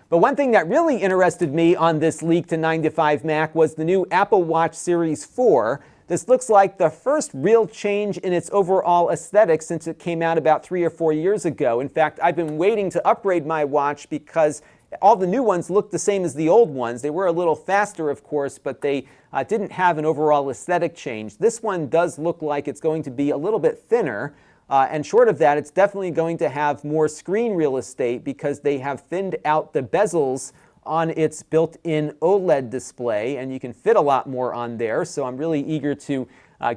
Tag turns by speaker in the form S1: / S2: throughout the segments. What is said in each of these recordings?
S1: But one thing that really interested me on this leak to 9to5 Mac was the new Apple Watch Series 4. This looks like the first real change in its overall aesthetic since it came out about 3 or 4 years ago. In fact, I've been waiting to upgrade my watch because all the new ones look the same as the old ones. They were a little faster, of course, but they didn't have an overall aesthetic change. This one does look like it's going to be a little bit thinner. And short of that, it's definitely going to have more screen real estate because they have thinned out the bezels on its built-in OLED display, and you can fit a lot more on there. So I'm really eager to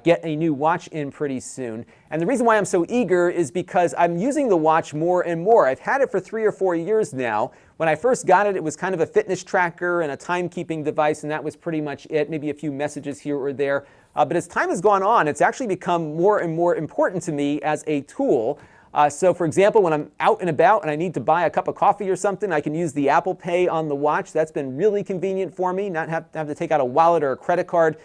S1: get a new watch in pretty soon. And the reason why I'm so eager is because I'm using the watch more and more. I've had it for 3 or 4 years now. When I first got it, it was kind of a fitness tracker and a timekeeping device, and that was pretty much it, maybe a few messages here or there. But as time has gone on, it's actually become more and more important to me as a tool. So for example, when I'm out and about and I need to buy a cup of coffee or something, I can use the Apple Pay on the watch. That's been really convenient for me, not have to take out a wallet or a credit card.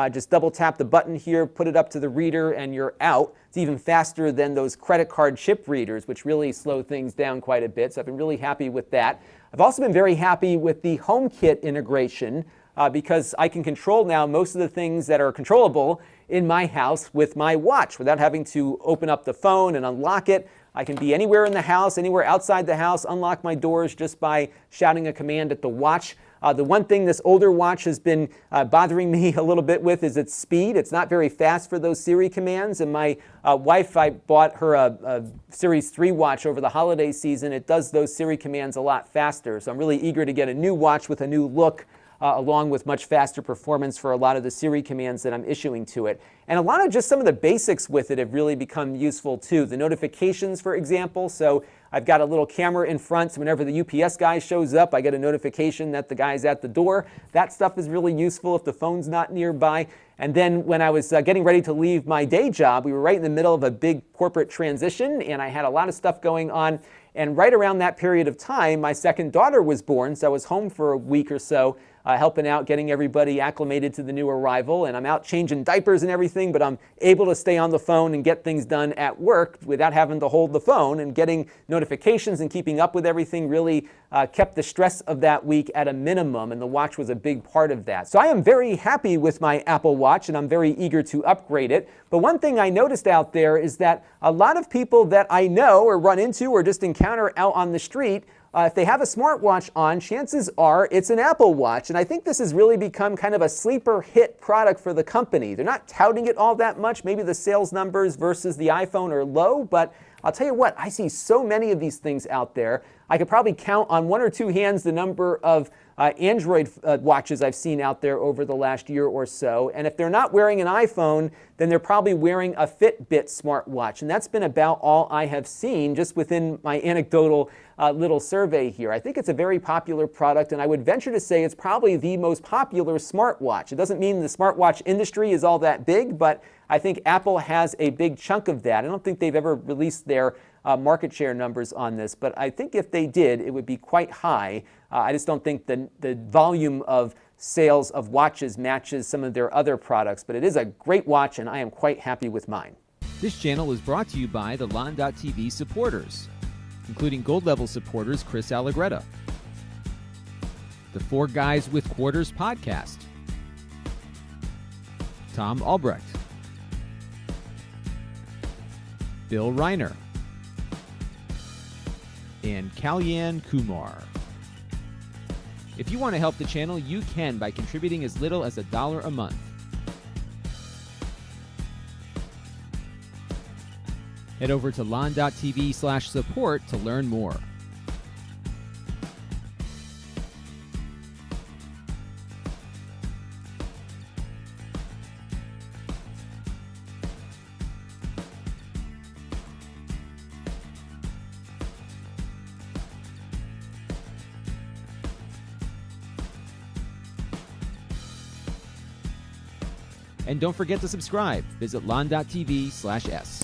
S1: Just double tap the button here, put it up to the reader, and you're out. It's even faster than those credit card chip readers, which really slow things down quite a bit. So I've been really happy with that. I've also been very happy with the HomeKit integration because I can control now most of the things that are controllable in my house with my watch without having to open up the phone and unlock it. I can be anywhere in the house, anywhere outside the house, unlock my doors just by shouting a command at the watch. The one thing this older watch has been bothering me a little bit with is its speed. It's not very fast for those Siri commands. And my wife, I bought her a Series 3 watch over the holiday season. It does those Siri commands a lot faster. So I'm really eager to get a new watch with a new look, along with much faster performance for a lot of the Siri commands that I'm issuing to it. And a lot of just some of the basics with it have really become useful too. The notifications, for example. So I've got a little camera in front, so whenever the UPS guy shows up, I get a notification that the guy's at the door. That stuff is really useful if the phone's not nearby. And then when I was getting ready to leave my day job, we were right in the middle of a big corporate transition, and I had a lot of stuff going on. And right around that period of time, my second daughter was born, so I was home for a week or so, helping out, getting everybody acclimated to the new arrival. And I'm out changing diapers and everything, but I'm able to stay on the phone and get things done at work without having to hold the phone. And getting notifications and keeping up with everything really kept the stress of that week at a minimum, and the watch was a big part of that. So I am very happy with my Apple Watch, and I'm very eager to upgrade it. But one thing I noticed out there is that a lot of people that I know or run into or just encounter out on the street, if they have a smartwatch on, chances are it's an Apple Watch. And I think this has really become kind of a sleeper hit product for the company. They're not touting it all that much. Maybe the sales numbers versus the iPhone are low, but I'll tell you what, I see so many of these things out there. I could probably count on 1 or 2 hands the number of Android watches I've seen out there over the last year or so. And if they're not wearing an iPhone, then they're probably wearing a Fitbit smartwatch. And that's been about all I have seen just within my anecdotal little survey here. I think it's a very popular product, and I would venture to say it's probably the most popular smartwatch. It doesn't mean the smartwatch industry is all that big, but I think Apple has a big chunk of that. I don't think they've ever released their market share numbers on this, but I think if they did, it would be quite high. I just don't think the volume of sales of watches matches some of their other products, but it is a great watch, and I am quite happy with mine.
S2: This channel is brought to you by the Lon.TV supporters, including gold level supporters Chris Allegretta, the 4 Guys with Quarters podcast, Tom Albrecht, Bill Reiner, and Kalyan Kumar. If you want to help the channel, you can by contributing as little as $1 a month. Head over to lon.tv/support to learn more. And don't forget to subscribe. Visit lon.tv/s.